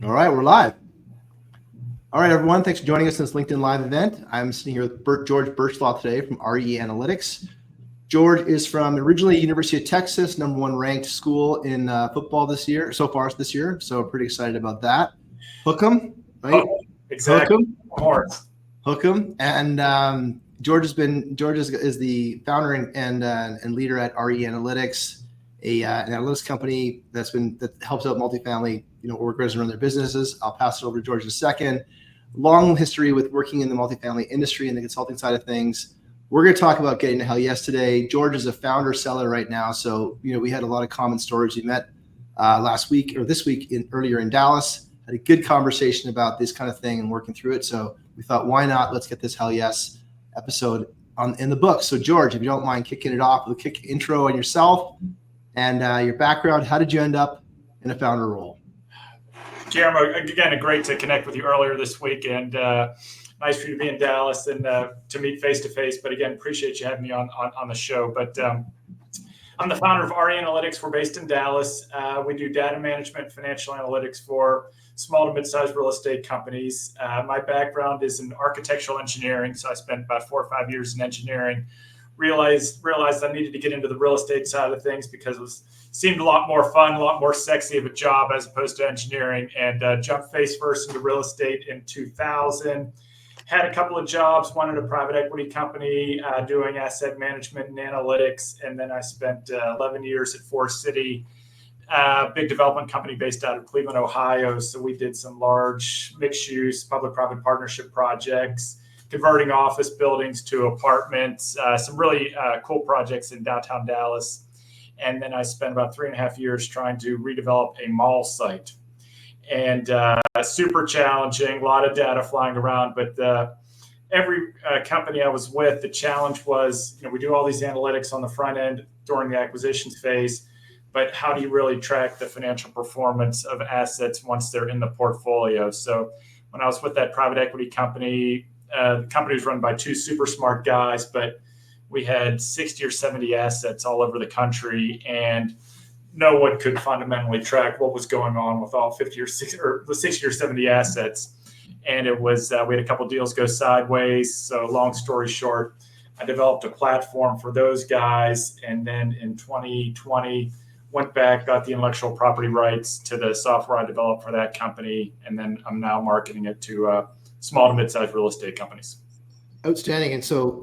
All right, we're live. All right, everyone. Thanks for joining us in this LinkedIn Live event. I'm sitting here with George Burchlaw today from RE Analytics. George is from originally University of Texas, #1 ranked school in football this year, so far this year. So pretty excited about that. Hook 'em, right? Exactly. Hook 'em. And George is the founder and leader at RE Analytics, an analytics company that helps out multifamily workers run their businesses. I'll pass it over to George in a second. Long history with working in the multifamily industry and the consulting side of things. We're going to talk about getting to hell yes today. George is a founder seller right now, so we had a lot of common stories. We met last week or this week earlier in Dallas. Had a good conversation about this kind of thing and working through it. So we thought, why not? Let's get this hell yes episode in the book. So George, if you don't mind kicking it off with a quick intro on yourself and your background. How did you end up in a founder role? Guillermo, again, great to connect with you earlier this week, and nice for you to be in Dallas and to meet face to face. But again, appreciate you having me on the show. But I'm the founder of RE Analytics. We're based in Dallas. We do data management, financial analytics for small to mid-sized real estate companies. My background is in architectural engineering, so I spent about 4 or 5 years in engineering. Realized I needed to get into the real estate side of things because it seemed a lot more fun, a lot more sexy of a job as opposed to engineering, and jumped face first into real estate in 2000. Had a couple of jobs, one at a private equity company doing asset management and analytics, and then I spent 11 years at Forest City, big development company based out of Cleveland, Ohio. So we did some large mixed-use public-private partnership projects, converting office buildings to apartments, some really cool projects in downtown Dallas. And then I spent about 3.5 years trying to redevelop a mall site. And super challenging, a lot of data flying around. But every company I was with, the challenge was, we do all these analytics on the front end during the acquisitions phase, but how do you really track the financial performance of assets once they're in the portfolio? So when I was with that private equity company, the company was run by 2 super smart guys, but we had 60 or 70 assets all over the country, and no one could fundamentally track what was going on with all 50 or 60 or 70 assets. And it was, we had a couple deals go sideways. So long story short, I developed a platform for those guys. And then in 2020, went back, got the intellectual property rights to the software I developed for that company. And then I'm now marketing it to small to mid-sized real estate companies. Outstanding. And so,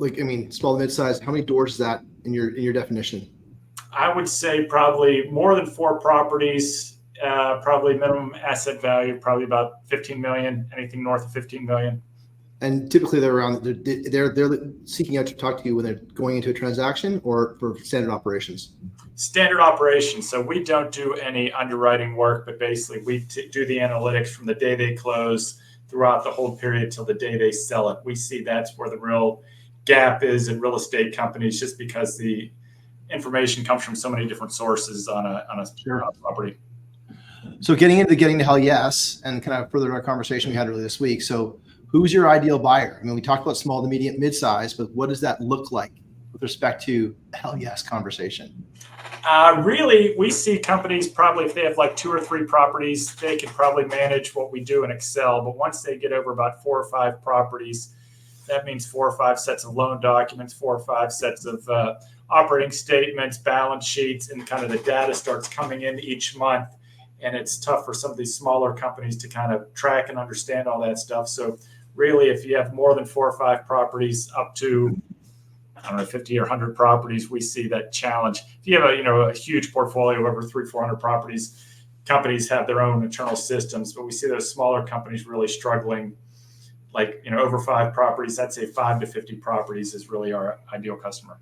small to mid-sized, how many doors is that in your definition? I would say probably more than 4 properties, probably minimum asset value, probably about 15 million, anything north of 15 million. And typically they're seeking out to talk to you when they're going into a transaction or for standard operations? Standard operations. So we don't do any underwriting work, but basically we do the analytics from the day they close throughout the whole period till the day they sell it. We see that's where the real gap is in real estate companies, just because the information comes from so many different sources on a property. So getting to hell yes, and kind of further our conversation we had earlier this week. So who's your ideal buyer? We talked about small to medium, mid-size, but what does that look like with respect to hell yes conversation? Really, we see companies probably if they have like 2 or 3 properties, they can probably manage what we do in Excel. But once they get over about 4 or 5 properties, that means 4 or 5 sets of loan documents, 4 or 5 sets of operating statements, balance sheets, and kind of the data starts coming in each month. And it's tough for some of these smaller companies to kind of track and understand all that stuff. So really, if you have more than 4 or 5 properties up to 50 or 100 properties, we see that challenge. If you have a huge portfolio of over 300-400 properties, companies have their own internal systems, but we see those smaller companies really struggling. Like over 5 properties, I'd say 5 to 50 properties is really our ideal customer.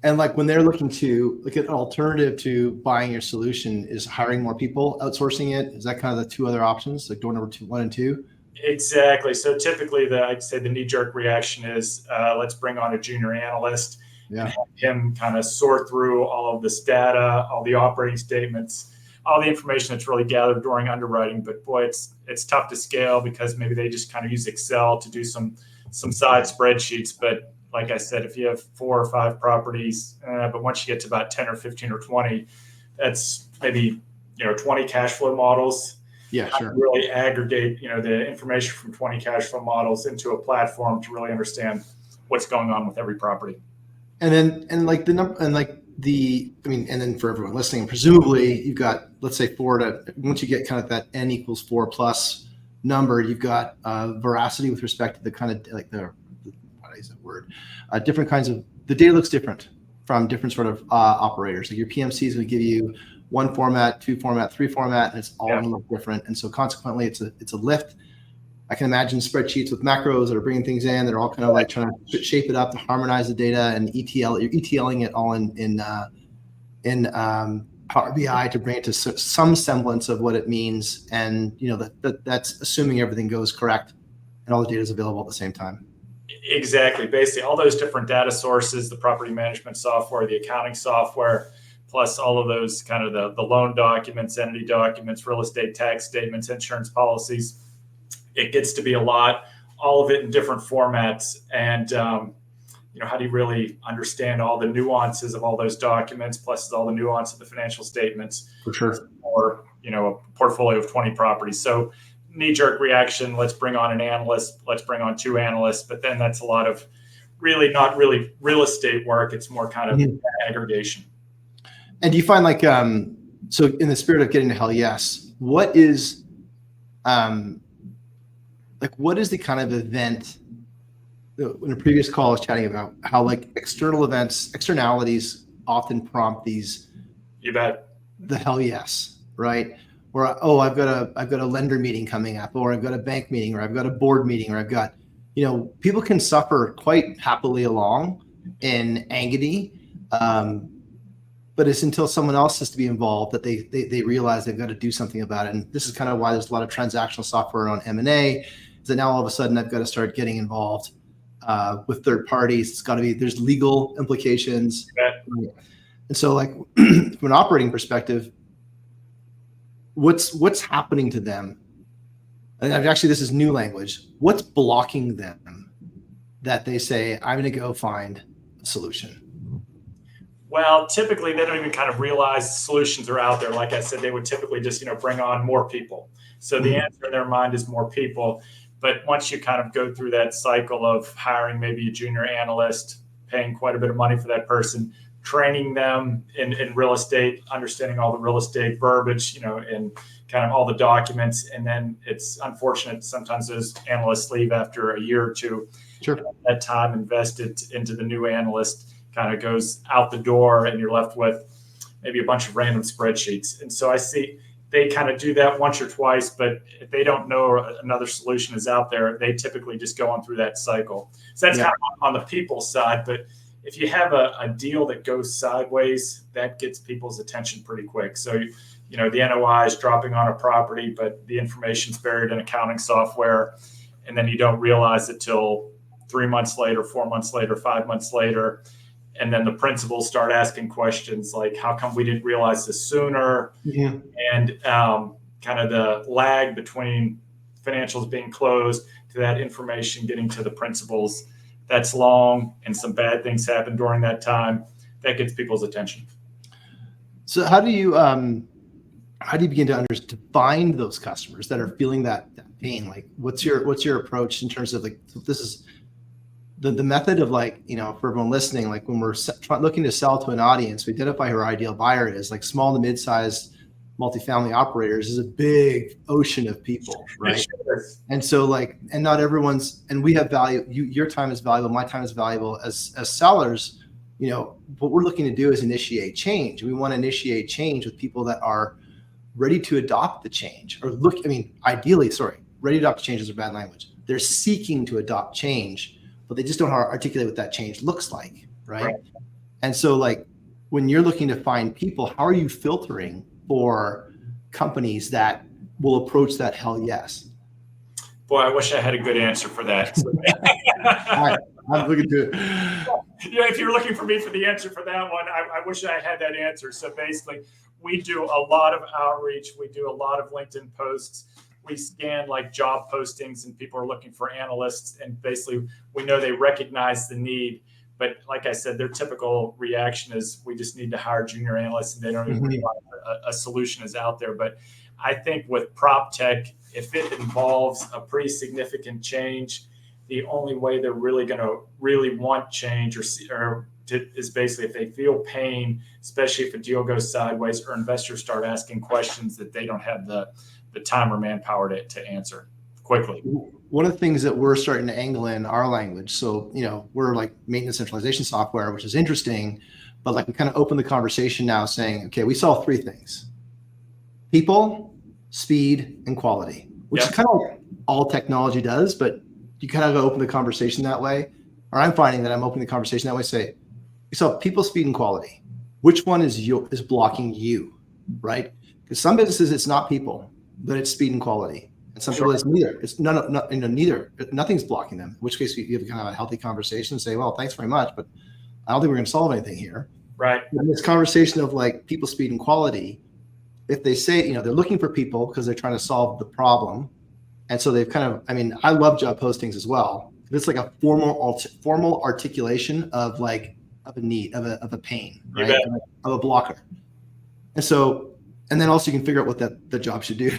And like when they're looking to look at an alternative to buying your solution, is hiring more people, outsourcing it? Is that kind of the 2 other options, like door number 1 and 2? Exactly. So typically, I'd say the knee-jerk reaction is let's bring on a junior analyst and have him kind of sort through all of this data, all the operating statements, all the information that's really gathered during underwriting. But boy, it's tough to scale because maybe they just kind of use Excel to do some side spreadsheets. But like I said, if you have 4 or 5 properties, but once you get to about 10 or 15 or 20, that's maybe 20 cash flow models. Yeah, sure. Really aggregate, the information from 20 cash flow models into a platform to really understand what's going on with every property. And then, and like the number, and like I mean, and then for everyone listening, presumably you've got, let's say once you get kind of that n equals 4 plus number, you've got veracity with respect to the kind of like what is that word? Different kinds of, the data looks different from different sort of operators. Like your PMC is going to give you 1 format, 2 format, 3 format, and it's all going to look different. And so consequently, it's a lift. I can imagine spreadsheets with macros that are bringing things in. They're all kind of like trying to shape it up to harmonize the data and ETL. You're ETLing it all in Power BI to bring it to some semblance of what it means. And that's assuming everything goes correct and all the data is available at the same time. Exactly. Basically, all those different data sources, the property management software, the accounting software, plus all of those kind of the loan documents, entity documents, real estate tax statements, insurance policies. It gets to be a lot, all of it in different formats. And, how do you really understand all the nuances of all those documents, plus all the nuance of the financial statements? For sure. Or, a portfolio of 20 properties. So knee-jerk reaction, let's bring on an analyst, let's bring on 2 analysts, but then that's a lot of not really real estate work. It's more kind of aggregation. And do you find like, so in the spirit of getting to hell yes, what is the kind of event, in a previous call I was chatting about how like externalities often prompt these, you bet, the hell yes, right? Or, oh, I've got a lender meeting coming up, or I've got a bank meeting, or I've got a board meeting, or I've got, people can suffer quite happily along in agony. But it's until someone else has to be involved that they realize they've got to do something about it. And this is kind of why there's a lot of transactional software on M&A, is that now all of a sudden I've got to start getting involved with third parties. It's got to be, there's legal implications. And so like from an operating perspective, what's happening to them? And actually, this is new language. What's blocking them that they say, I'm going to go find a solution? Well, typically they don't even kind of realize solutions are out there. Like I said, they would typically just, bring on more people. So the answer in their mind is more people. But once you kind of go through that cycle of hiring maybe a junior analyst, paying quite a bit of money for that person, training them in real estate, understanding all the real estate verbiage, and kind of all the documents. And then it's unfortunate sometimes those analysts leave after a year or two. Sure. That time invested into the new analyst kind of goes out the door, and you're left with maybe a bunch of random spreadsheets. And so I see they kind of do that once or twice, but if they don't know another solution is out there, they typically just go on through that cycle. So that's kind of on the people side. But if you have a deal that goes sideways, that gets people's attention pretty quick. So, the NOI is dropping on a property, but the information's buried in accounting software, and then you don't realize it till 3 months later, 4 months later, 5 months later. And then the principals start asking questions like, how come we didn't realize this sooner? Yeah. And kind of the lag between financials being closed to that information getting to the principals, that's long, and some bad things happen during that time. That gets people's attention. So how do you begin to find those customers that are feeling that pain? Like, what's your approach in terms of like, this is the method of like, for everyone listening, like when we're looking to sell to an audience, we identify who our ideal buyer is. Like small to mid-sized multifamily operators is a big ocean of people, right? And so like, and not everyone's, and we have value. Your time is valuable. My time is valuable. As sellers, what we're looking to do is initiate change. We want to initiate change with people that are ready to adopt the change, or ideally, ready to adopt change is a bad language. They're seeking to adopt change, but they just don't know how to articulate what that change looks like, right? And so like when you're looking to find people, how are you filtering for companies that will approach that hell yes? Boy, I wish I had a good answer for that. All right, I'm looking to it. If you're looking for me for the answer for that one, I wish I had that answer. So basically, we do a lot of outreach. We do a lot of LinkedIn posts. We scan like job postings, and people are looking for analysts. And basically, we know they recognize the need. But like I said, their typical reaction is we just need to hire junior analysts, and they don't even realize a solution is out there. But I think with prop tech, if it involves a pretty significant change, the only way they're really going to really want change is basically if they feel pain, especially if a deal goes sideways or investors start asking questions that they don't have the time or manpower to answer quickly. One of the things that we're starting to angle in our language, so we're like maintenance centralization software, which is interesting, but like we kind of open the conversation now saying, okay, we saw three things: people, speed, and quality, which is kind of like all technology does, but you kind of open the conversation that way. Or I'm finding that I'm opening the conversation that way. Say, we saw people, speed, and quality. Which one is blocking you, right? Because some businesses it's not people, but it's speed and quality. And some people it's neither. It's neither. Nothing's blocking them. In which case you have kind of a healthy conversation and say, well, thanks very much, but I don't think we're going to solve anything here. Right. And this conversation of like people, speed, and quality, if they say, they're looking for people because they're trying to solve the problem. And so they've kind of, I love job postings as well. It's like a formal articulation of like of a need, of a pain, right? Of a blocker. And then also you can figure out what the job should do.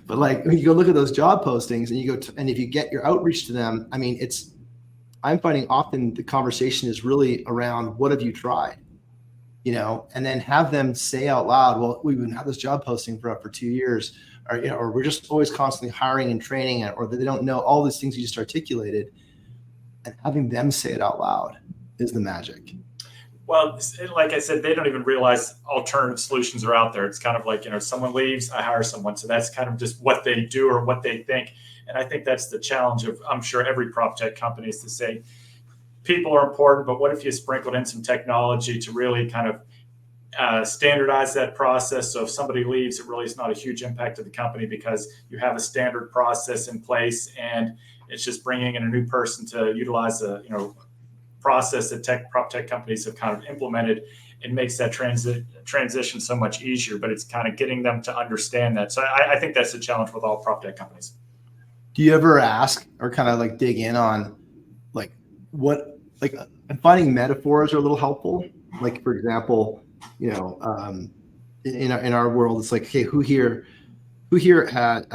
But like when you go look at those job postings and you go and if you get your outreach to them, I'm finding often the conversation is really around what have you tried, and then have them say out loud, well, we've been had this job posting for 2 years, or we're just always constantly hiring and training, or they don't know all these things you just articulated, and having them say it out loud is the magic. Well, like I said, they don't even realize alternative solutions are out there. It's kind of like, someone leaves, I hire someone. So that's kind of just what they do or what they think. And I think that's the challenge of, I'm sure, every prop tech company is to say, people are important, but what if you sprinkled in some technology to really kind of standardize that process? So if somebody leaves, it really is not a huge impact to the company because you have a standard process in place, and it's just bringing in a new person to utilize a process that prop tech companies have kind of implemented. It makes that transition so much easier, but it's kind of getting them to understand that. So I think that's the challenge with all prop tech companies. Do you ever ask or kind of like dig in on like what, like I'm finding metaphors are a little helpful. Like for example, in our world, it's like, okay, who here had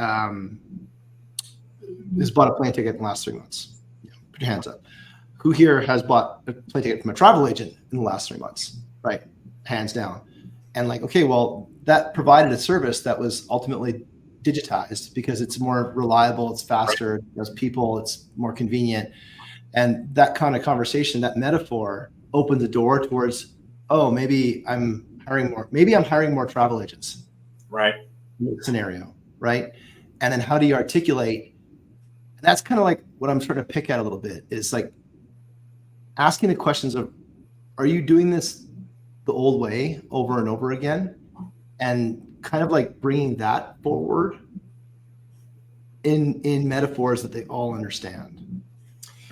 has bought a plane ticket in the last 3 months? Put your hands up. Who here has bought a plane ticket from a travel agent in the last 3 months? Right, hands down. And like, okay, well, that provided a service that was ultimately digitized because it's more reliable, it's faster, there's people, it's more convenient. And that kind of conversation, that metaphor opens the door towards, oh, maybe I'm hiring more travel agents. Right. Scenario, right? And then how do you articulate? That's kind of like what I'm trying to pick at a little bit is like asking the questions of, are you doing this the old way over and over again? And kind of like bringing that forward in metaphors that they all understand,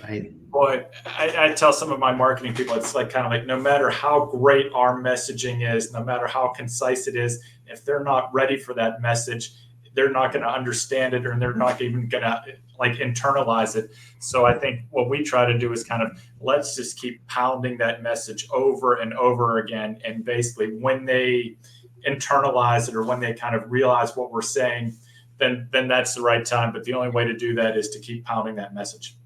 right? Boy, I tell some of my marketing people, it's like kind of like no matter how great our messaging is, no matter how concise it is, if they're not ready for that message, they're not going to understand it, or they're not even going to like internalize it. So I think what we try to do is kind of let's just keep pounding that message over and over again. And basically when they internalize it or when they kind of realize what we're saying, then that's the right time. But the only way to do that is to keep pounding that message.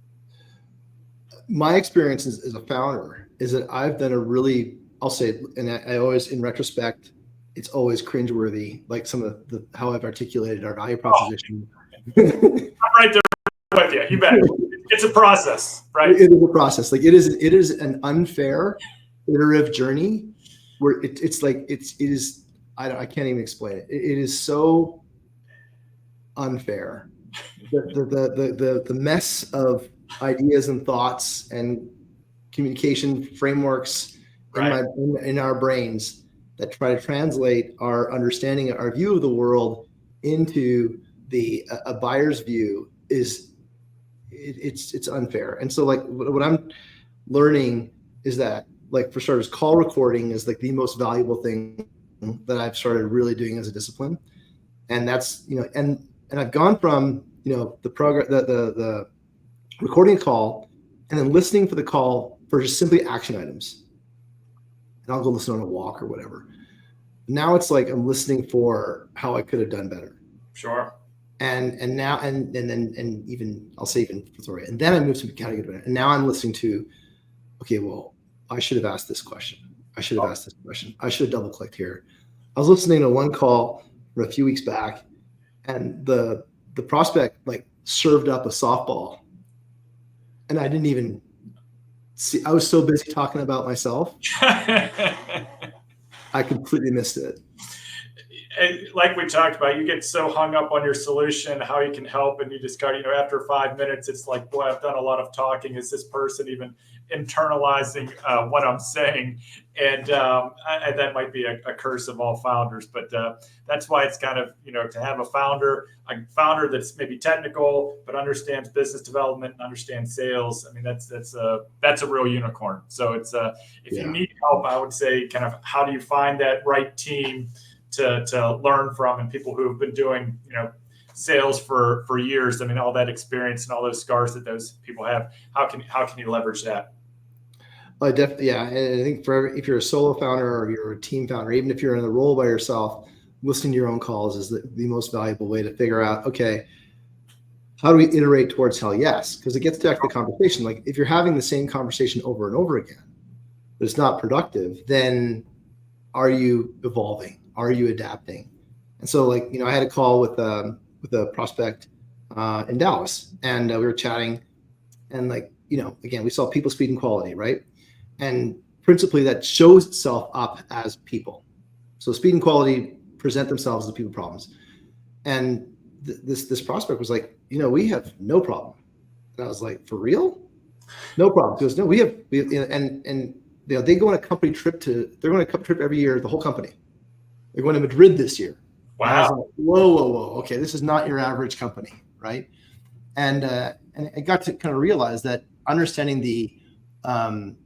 My experience as a founder is that I've done a really, I'll say, and I always, in retrospect, it's always cringeworthy, like some of how I've articulated our value proposition. I'm right there with you. You bet. It's a process, right? It is a process. Like it is an unfair, iterative journey where it is. I can't even explain it. It is so unfair. The mess of ideas and thoughts and communication frameworks in our brains that try to translate our understanding, our view of the world into a buyer's view it's unfair. And so like what I'm learning is that, like, for starters, call recording is like the most valuable thing that I've started really doing as a discipline. And that's, and I've gone from, the recording a call and then listening for the call for just simply action items. And I'll go listen on a walk or whatever. Now it's like I'm listening for how I could have done better. Sure. And now and then even I'll say even sorry. And then I moved to how to get better. And now I'm listening to, okay, well, I should have asked this question. I should have asked this question. I should have double clicked here. I was listening to one call from a few weeks back, and the prospect like served up a softball, and I didn't even see. I was so busy talking about myself, I completely missed it. Like we talked about, you get so hung up on your solution, how you can help, and you just go, after 5 minutes, it's like, boy, I've done a lot of talking. Is this person even internalizing what I'm saying? And that might be a curse of all founders, but that's why it's kind of, to have a founder that's maybe technical, but understands business development and understands sales. I mean, that's a real unicorn. So it's if you need help, I would say kind of how do you find that right team to learn from, and people who have been doing, sales for years. I mean, all that experience and all those scars that those people have, how can you leverage that? I definitely, yeah. And I think if you're a solo founder or you're a team founder, even if you're in a role by yourself, listening to your own calls is the most valuable way to figure out, okay, how do we iterate towards hell yes? Because it gets back to the conversation. Like if you're having the same conversation over and over again, but it's not productive, then are you evolving? Are you adapting? And so like, I had a call with a prospect in Dallas, and we were chatting, and like, again, we saw people, speed, and quality, right? And principally that shows itself up as people. So speed and quality present themselves as people problems. And this prospect was like, we have no problem. And I was like, for real? No problem. He goes, no, we have and they go on a company trip they're going on a company trip every year, the whole company. They're going to Madrid this year. Wow. And I was like, whoa. Okay, this is not your average company, right? And I got to kind of realize that understanding the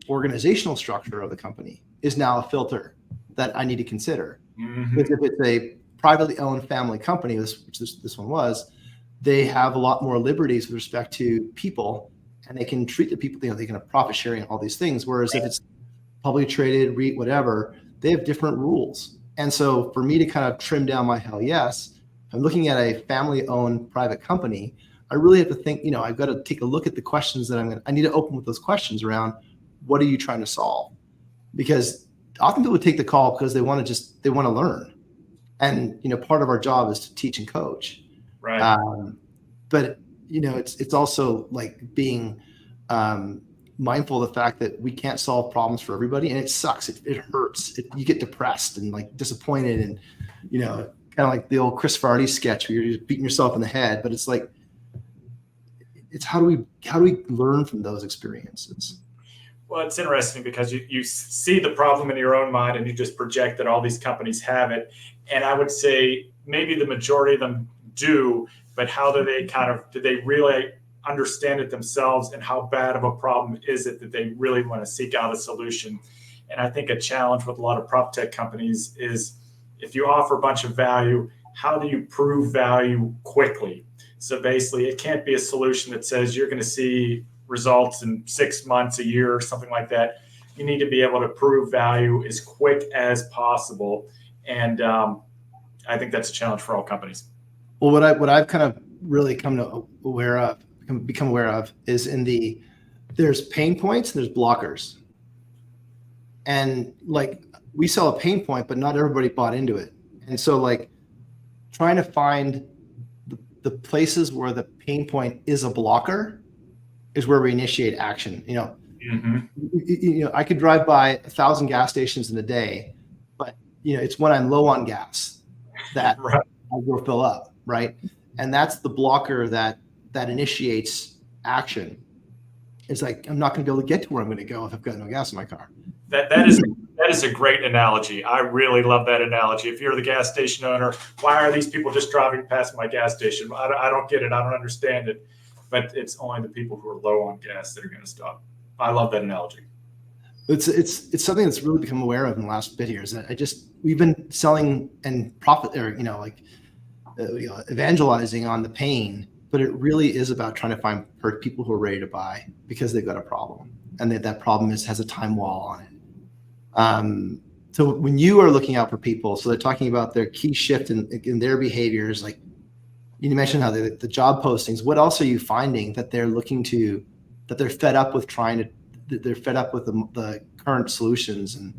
organizational structure of the company is now a filter that I need to consider. Mm-hmm. Because if it's a privately owned family company, which this one was, they have a lot more liberties with respect to people, and they can treat the people, they can have profit sharing and all these things. Whereas if it's publicly traded, REIT, whatever, they have different rules. And so for me to kind of trim down my hell yes, I'm looking at a family-owned private company. I really have to think, I've got to take a look at the questions that I need to open with those questions around what are you trying to solve? Because often people take the call because they want to learn. And, part of our job is to teach and coach. Right. But, it's also like being mindful of the fact that we can't solve problems for everybody, and it sucks. It hurts. You get depressed and like disappointed, and kind of like the old Chris Farley sketch where you're just beating yourself in the head. But it's like, it's how do we learn from those experiences? Well, it's interesting because you see the problem in your own mind, and you just project that all these companies have it. And I would say maybe the majority of them do, but how do they really understand it themselves, and how bad of a problem is it that they really want to seek out a solution? And I think a challenge with a lot of prop tech companies is if you offer a bunch of value, how do you prove value quickly? So basically, it can't be a solution that says you're going to see results in 6 months, a year, or something like that. You need to be able to prove value as quick as possible. And I think that's a challenge for all companies. Well, what I've kind of really become aware of is there's pain points and there's blockers. And like we sell a pain point, but not everybody bought into it. And so like trying to find the places where the pain point is a blocker is where we initiate action. Mm-hmm. I could drive by 1,000 gas stations in a day, but it's when I'm low on gas that Right. I will fill up, right? And that's the blocker that initiates action. It's like, I'm not going to be able to get to where I'm going to go if I've got no gas in my car. That is a great analogy. I really love that analogy. If you're the gas station owner, why are these people just driving past my gas station? I don't get it. I don't understand it. But it's only the people who are low on gas that are going to stop. I love that analogy. It's something that's really become aware of in the last bit here. Is that we've been selling and profit, or evangelizing on the pain, but it really is about trying to find people who are ready to buy because they've got a problem, and that problem has a time wall on it. So when you are looking out for people, so they're talking about their key shift in their behaviors, like you mentioned how the job postings, what else are you finding that they're that they're fed up with they're fed up with the current solutions, and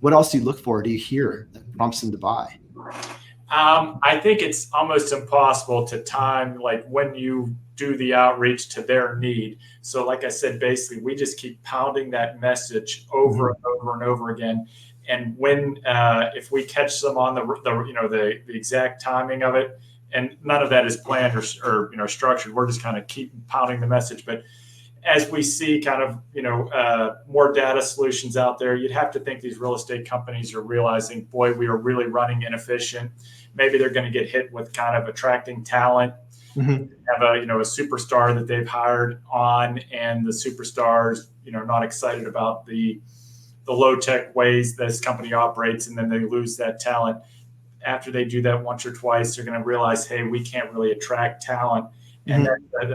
what else do you look for? Do you hear that prompts them to buy? I think it's almost impossible to time like when you do the outreach to their need. So like I said, basically we just keep pounding that message over and over and over again. And when if we catch them on the exact timing of it, and none of that is planned or structured, we're just kind of keep pounding the message. But as we see kind of more data solutions out there, you'd have to think these real estate companies are realizing, boy, we are really running inefficient. Maybe they're going to get hit with kind of attracting talent. Have a superstar that they've hired on, and the superstars not excited about the low tech ways this company operates, and then they lose that talent. After they do that once or twice, they're going to realize, hey, we can't really attract talent, and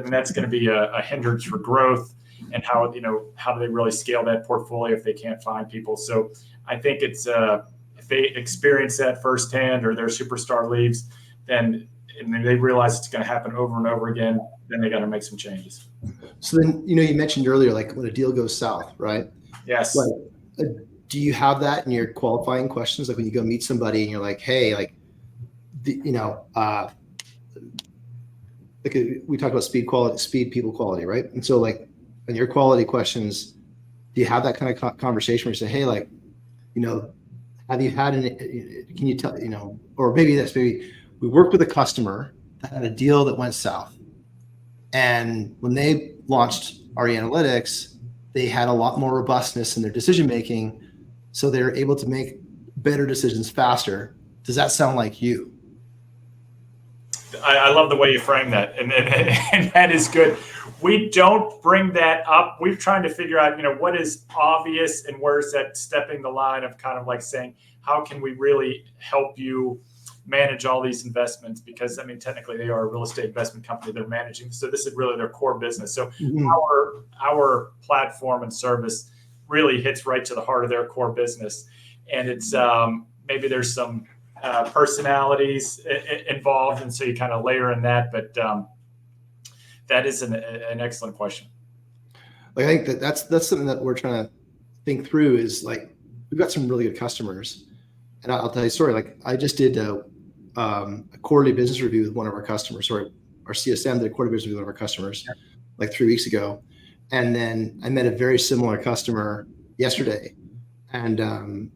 that's going to be a hindrance for growth. And how do they really scale that portfolio if they can't find people? So I think it's if they experience that firsthand, or their superstar leaves, then and they realize it's going to happen over and over again, then they got to make some changes. So then, you mentioned earlier, like when a deal goes south, right? Yes. Like, do you have that in your qualifying questions? Like when you go meet somebody and you're like, hey, like, like we talked about speed, people quality, right? And so like in your quality questions, do you have that kind of conversation where you say, hey, like, have you had can you tell, or maybe we worked with a customer that had a deal that went south. And when they launched RE Analytics, they had a lot more robustness in their decision-making. So they're able to make better decisions faster. Does that sound like you? I love the way you frame that. And that is good. We don't bring that up. We're trying to figure out, what is obvious and where's that stepping the line of kind of like saying, how can we really help you manage all these investments? Because technically they are a real estate investment company they're managing. So this is really their core business. So our platform and service really hits right to the heart of their core business. And it's maybe there's some personalities involved. And so you kind of layer in that, but that is an excellent question. Like, I think that's something that we're trying to think through is like, we've got some really good customers. And I'll tell you a story. Like I just did a quarterly business review with one of our customers, or our CSM did a quarterly business review with one of our customers like 3 weeks ago. And then I met a very similar customer yesterday. And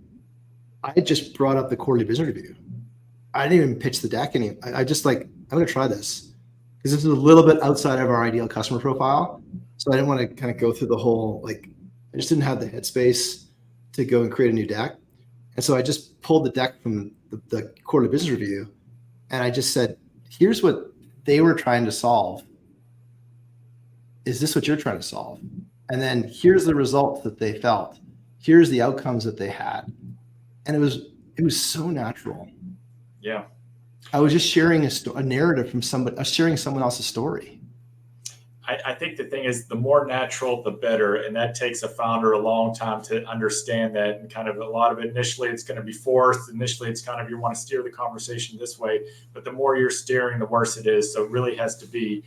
I just brought up the quarterly business review. I didn't even pitch the deck. I just like, I'm going to try this because this is a little bit outside of our ideal customer profile. So I didn't want to kind of go through the whole, like, I just didn't have the headspace to go and create a new deck. And so I just pulled the deck from the quarterly business review, and I just said, here's what they were trying to solve. Is this what you're trying to solve? And then here's the results that they felt. Here's the outcomes that they had. And it was so natural. Yeah. I was just sharing a narrative from somebody, sharing someone else's story. I think the thing is, the more natural, the better. And that takes a founder a long time to understand that. And kind of a lot of it, initially, it's going to be forced. Initially, it's kind of, you want to steer the conversation this way. But the more you're steering, the worse it is. So it really has to be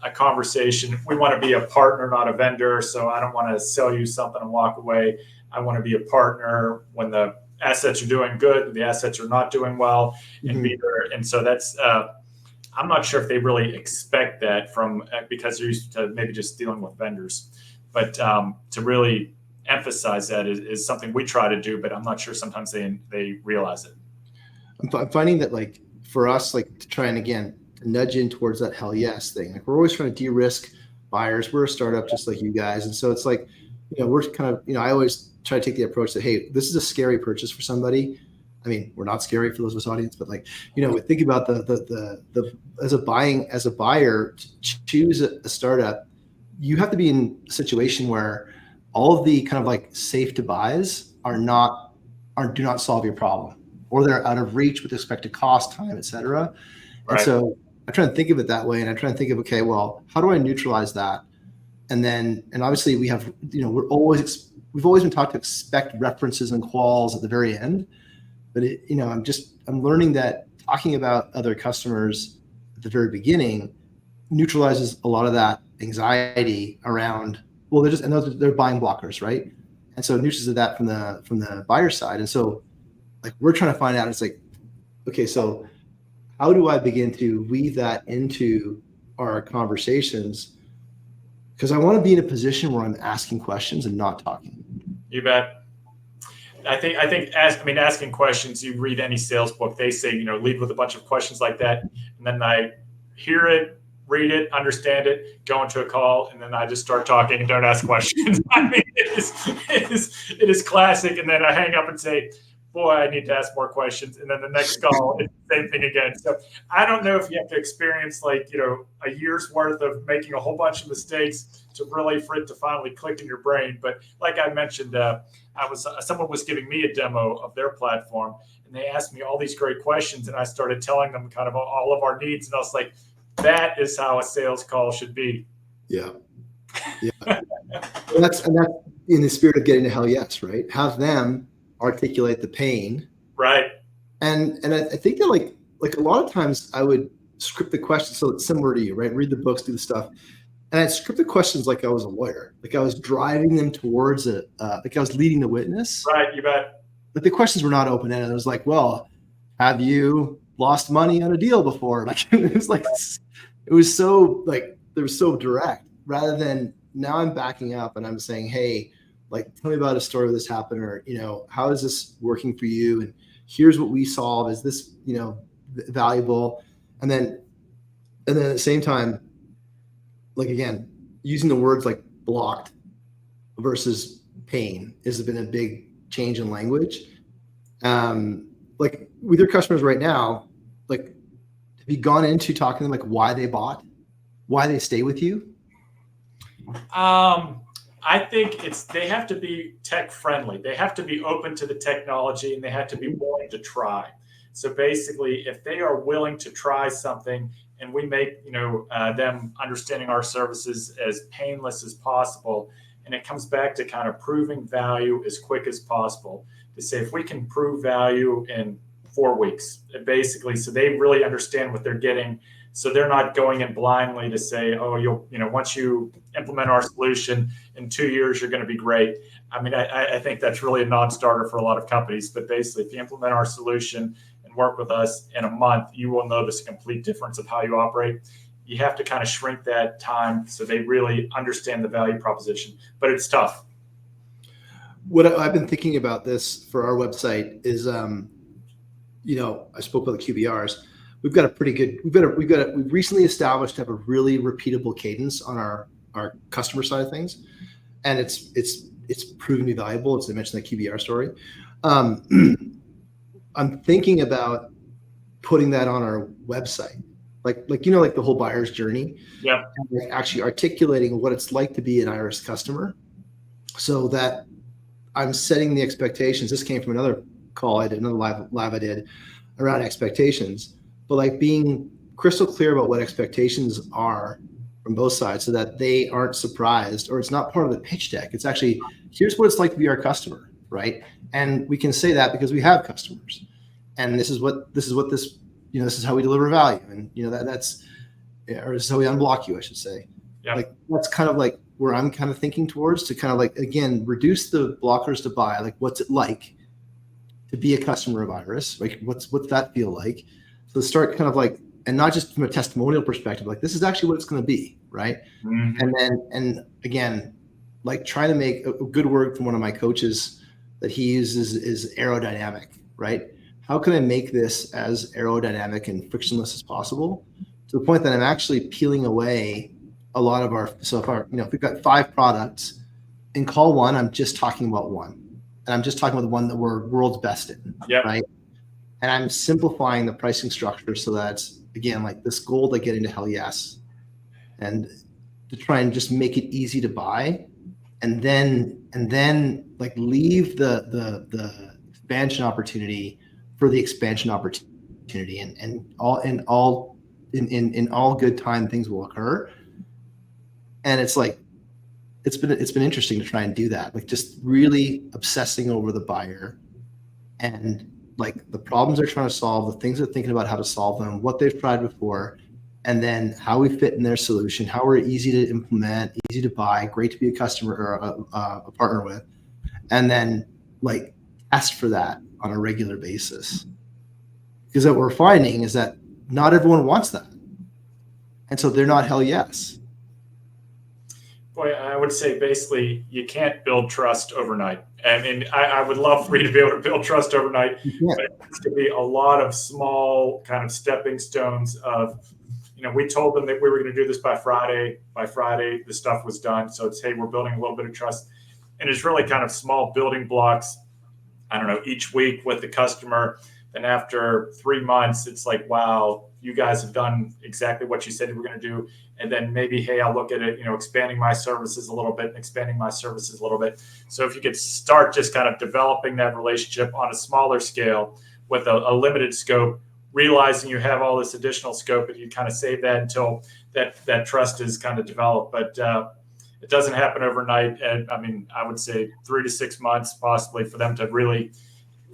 a conversation. We want to be a partner, not a vendor. So I don't want to sell you something and walk away. I want to be a partner when the assets are doing good, the assets are not doing well, and be there. And so that's, I'm not sure if they really expect that from, because they're used to maybe just dealing with vendors. But to really emphasize that is something we try to do, but I'm not sure sometimes they realize it. I'm finding that, like, for us, like, to try and again nudge in towards that hell yes thing. Like, we're always trying to de-risk buyers. We're a startup just like you guys, and so it's like, we're kind of, I always try to take the approach that, hey, this is a scary purchase for somebody. I mean, we're not scary for those of us audience, but like, we think about the as a buyer, to choose a startup, you have to be in a situation where all of the kind of like safe to buys do not solve your problem, or they're out of reach with respect to cost, time, et cetera. Right. And so I try to think of it that way. And I try to think of, okay, well, how do I neutralize that? And obviously we have, we're always we've always been taught to expect references and quals at the very end, but I'm learning that talking about other customers at the very beginning neutralizes a lot of that anxiety around, well, they're buying blockers, right? And so it neutralizes that from the buyer side. And so like we're trying to find out, it's like, okay, so how do I begin to weave that into our conversations? Because I want to be in a position where I'm asking questions and not talking. You bet. I think asking questions, you read any sales book, they say, lead with a bunch of questions like that. And then I hear it, read it, understand it, go into a call, and then I just start talking and don't ask questions. I mean, it is classic. And then I hang up and say, boy, I need to ask more questions. And then the next call, it's the same thing again. So I don't know if you have to experience a year's worth of making a whole bunch of mistakes for it to finally click in your brain. But like I mentioned, someone was giving me a demo of their platform, and they asked me all these great questions, and I started telling them kind of all of our needs, and I was like, that is how a sales call should be. Yeah. and that's in the spirit of getting to hell yes, right? Have them articulate the pain, right? And I think that like a lot of times I would script the questions, so it's similar to you, right? Read the books, do the stuff, and I'd script the questions like I was a lawyer, like I was driving them towards it, like I was leading the witness. Right, you bet. But the questions were not open ended. It was like, well, have you lost money on a deal before? Like it was so like they were so direct, rather than now I'm backing up and I'm saying, hey, like, tell me about a story where this happened, or, how is this working for you? And here's what we solve. Is this, valuable? And then at the same time, like, again, using the words like blocked versus pain has been a big change in language. Like with your customers right now, like, have you gone into talking to them, like why they bought, why they stay with you? I think they have to be tech friendly. They have to be open to the technology, and they have to be willing to try. So basically, if they are willing to try something, and we make them understanding our services as painless as possible, and it comes back to kind of proving value as quick as possible. To say if we can prove value in 4 weeks, basically, so they really understand what they're getting. So they're not going in blindly to say, oh, once you implement our solution in 2 years, you're going to be great. I mean, I think that's really a non-starter for a lot of companies. But basically, if you implement our solution and work with us in a month, you will notice a complete difference of how you operate. You have to kind of shrink that time so they really understand the value proposition. But it's tough. What I've been thinking about this for our website is, I spoke about the QBRs. We've got a pretty good. We've recently established to have a really repeatable cadence on our customer side of things, and it's proven to be valuable. As I mentioned, the QBR story. I'm thinking about putting that on our website, like the whole buyer's journey. Yeah. And like actually articulating what it's like to be an Iris customer, so that I'm setting the expectations. This came from another call I did, another live I did around expectations. But like being crystal clear about what expectations are from both sides, so that they aren't surprised, or it's not part of the pitch deck. It's actually, here's what it's like to be our customer, right? And we can say that because we have customers, and this is how we deliver value, and this is how we unblock you, I should say. Yeah. Like that's kind of like where I'm kind of thinking towards, to kind of like, again, reduce the blockers to buy. Like, what's it like to be a customer of Iris? Like, what's that feel like? So start kind of like, and not just from a testimonial perspective, like this is actually what it's going to be, right? Mm-hmm. And again, like trying to make a good word from one of my coaches that he uses is aerodynamic, right? How can I make this as aerodynamic and frictionless as possible, to the point that I'm actually peeling away a lot of if we've got 5 products, in call 1, I'm just talking about one, and I'm just talking about the one that we're world's best in, yep. Right? And I'm simplifying the pricing structure so that's, again, like this goal to get into hell yes, and to try and just make it easy to buy, and then like leave the expansion opportunity for the expansion opportunity, and in all good time things will occur. And it's like, it's been interesting to try and do that, like just really obsessing over the buyer and like the problems they're trying to solve, the things they're thinking about how to solve them, what they've tried before, and then how we fit in their solution, how we're easy to implement, easy to buy, great to be a customer or a partner with, and then like test for that on a regular basis. Because what we're finding is that not everyone wants that. And so they're not hell yes. Boy, I would say basically you can't build trust overnight. I mean, I would love for you to be able to build trust overnight, but it needs to be a lot of small kind of stepping stones of, we told them that we were going to do this by Friday. By Friday, the stuff was done. So it's, hey, we're building a little bit of trust. And it's really kind of small building blocks, I don't know, each week with the customer. Then after 3 months, it's like, wow, you guys have done exactly what you said you were going to do. And then maybe, hey, I'll look at it, expanding my services a little bit and expanding my services a little bit. So if you could start just kind of developing that relationship on a smaller scale with a limited scope, realizing you have all this additional scope, and you kind of save that until that trust is kind of developed. But it doesn't happen overnight. And I mean, I would say 3 to 6 months possibly for them to really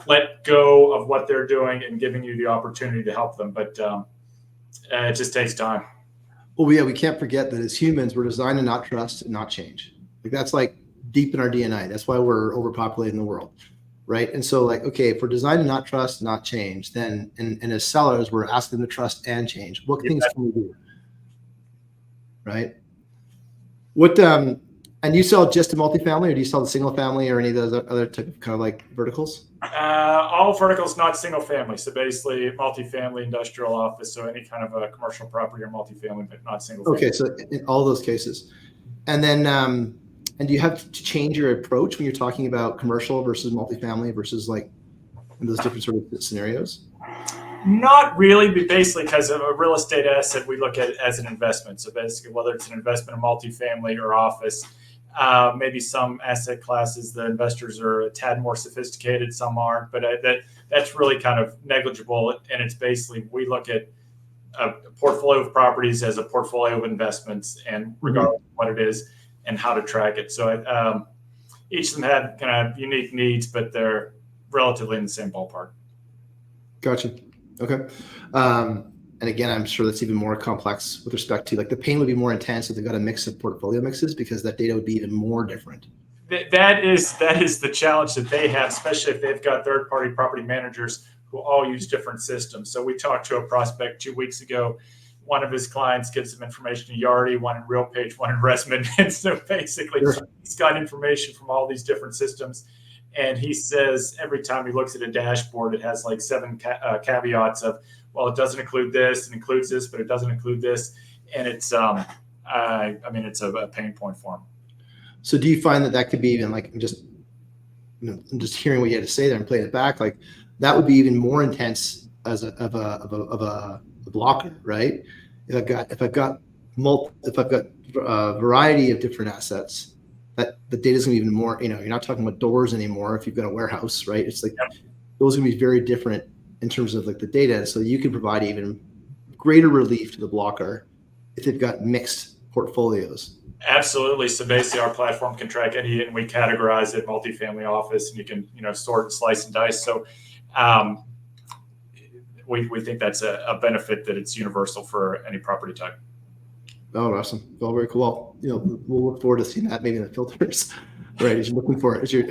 let go of what they're doing and giving you the opportunity to help them. But it just takes time. Well, yeah, we can't forget that as humans, we're designed to not trust and not change. Like that's like deep in our DNA. That's why we're overpopulating the world, right? And so like, okay, if we're designed to not trust, not change, then and as sellers, we're asking them to trust and change. What things can we do, right? What and you sell just a multifamily, or do you sell the single family or any of those other type of kind of like verticals? All verticals, not single family. So basically multifamily, industrial, office. So any kind of a commercial property or multifamily, but not single family. Okay. So in all those cases. And then, and do you have to change your approach when you're talking about commercial versus multifamily versus like in those different sort of scenarios? Not really, but basically because of a real estate asset, we look at it as an investment. So basically, whether it's an investment in multifamily or office, maybe some asset classes, the investors are a tad more sophisticated, some aren't, but that's really kind of negligible. And it's basically, we look at a portfolio of properties as a portfolio of investments, and regardless of what it is and how to track it. So each of them have kind of unique needs, but they're relatively in the same ballpark. Gotcha. Okay. And again, I'm sure that's even more complex with respect to like the pain would be more intense if they got a mix of portfolio mixes, because that data would be even more different. That is the challenge that they have, especially if they've got third-party property managers who all use different systems. So we talked to a prospect 2 weeks ago. One of his clients gives him information in Yardi, one in RealPage, one in ResMan. And so basically, he's got information from all these different systems. And he says every time he looks at a dashboard, it has like 7 caveats of, well, it doesn't include this, it includes this, but it doesn't include this. And it's, I mean, it's a pain point for him. So do you find that could be even like, I'm just hearing what you had to say there and playing it back, like that would be even more intense as a blocker, right? If I've got a variety of different assets, that the data is going to be even more, you're not talking about doors anymore. If you've got a warehouse, right? It's like, those are going to be very different in terms of like the data. So you can provide even greater relief to the blocker if they've got mixed portfolios. Absolutely. So basically our platform can track any, and we categorize it multifamily, office, and you can, sort and slice and dice. So we think that's a benefit, that it's universal for any property type. Oh, awesome. Well, very cool. We'll look forward to seeing that maybe in the filters, right? As you're looking for it, as you're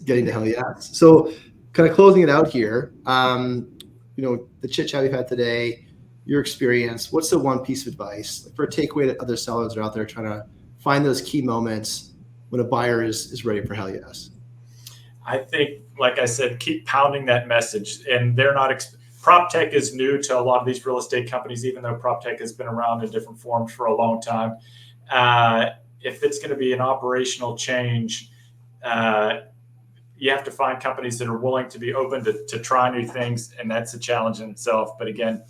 getting to hell yes. So kind of closing it out here, the chit chat we've had today, your experience, what's the one piece of advice for a takeaway that other sellers are out there trying to find those key moments when a buyer is ready for hell yes? I think, like I said, keep pounding that message. And they're not, prop tech is new to a lot of these real estate companies, even though prop tech has been around in different forms for a long time. If it's going to be an operational change, you have to find companies that are willing to be open to try new things. And that's a challenge in itself. But again,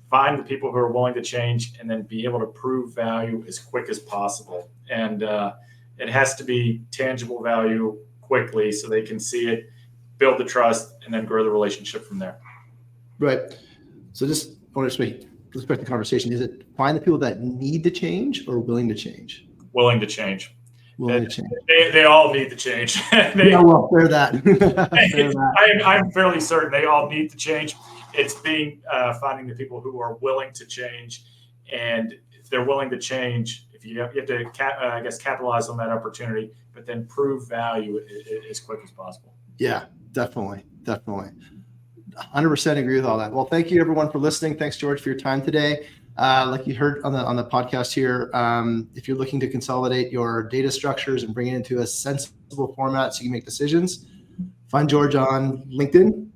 find the people who are willing to change, and then be able to prove value as quick as possible. And it has to be tangible value quickly so they can see it, build the trust, and then grow the relationship from there. Right. So just want to respect the conversation. Is it find the people that need to change or willing to change? Willing to change. willing to change. They all need the change. Yeah, well, fair that. I'm fairly certain they all need to change. It's finding the people who are willing to change, and if they're willing to change, if you have to, I guess, capitalize on that opportunity, but then prove value as quick as possible. Yeah, definitely. 100% agree with all that. Well, thank you everyone for listening. Thanks, George, for your time today. Like you heard on the podcast here, if you're looking to consolidate your data structures and bring it into a sensible format so you can make decisions, find George on LinkedIn.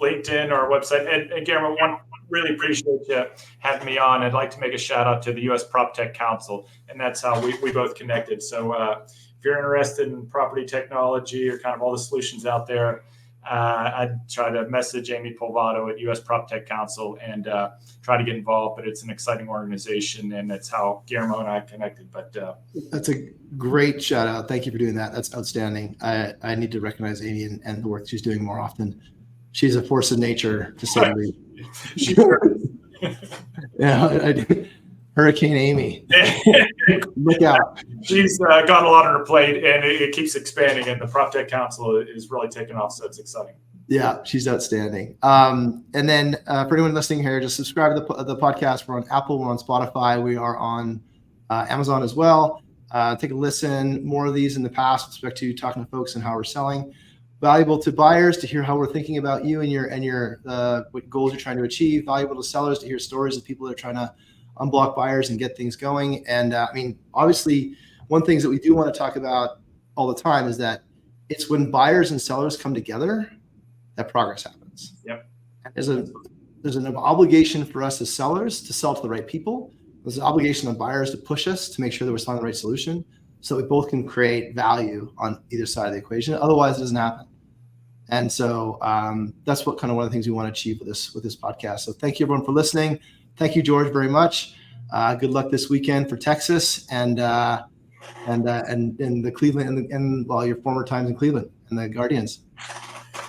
LinkedIn or website. And Guillermo, really appreciate you having me on. I'd like to make a shout out to the U.S. PropTech Council, and that's how we both connected. So if you're interested in property technology or kind of all the solutions out there, I'd try to message Amy Polvato at U.S. PropTech Council and try to get involved. But it's an exciting organization, and that's how Guillermo and I connected. But that's a great shout out. Thank you for doing that. That's outstanding. I need to recognize Amy and the work she's doing more often. She's a force of nature, to say the least. Yeah, I do. Hurricane Amy. Look out. She's got a lot on her plate, and it keeps expanding, and the PropTech Council is really taking off, so it's exciting. Yeah, she's outstanding. And then for anyone listening here, just subscribe to the podcast. We're on Apple, we're on Spotify, we are on Amazon as well. Take a listen. More of these in the past with respect to talking to folks and how we're selling. Valuable to buyers to hear how we're thinking about you and your what goals you're trying to achieve. Valuable to sellers to hear stories of people that are trying to unblock buyers and get things going. And obviously, one thing that we do want to talk about all the time is that it's when buyers and sellers come together that progress happens. Yep. There's an obligation for us as sellers to sell to the right people. There's an obligation on buyers to push us to make sure that we're selling the right solution, so we both can create value on either side of the equation. Otherwise, it doesn't happen. And so that's one of the things we want to achieve with this podcast. So thank you everyone for listening. Thank you, George, very much. Good luck this weekend for Texas and the Cleveland and your former times in Cleveland and the Guardians.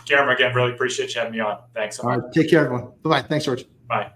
Guillermo, again, really appreciate you having me on. Thanks so much. All right, take care, everyone. Bye-bye. Thanks, George. Bye.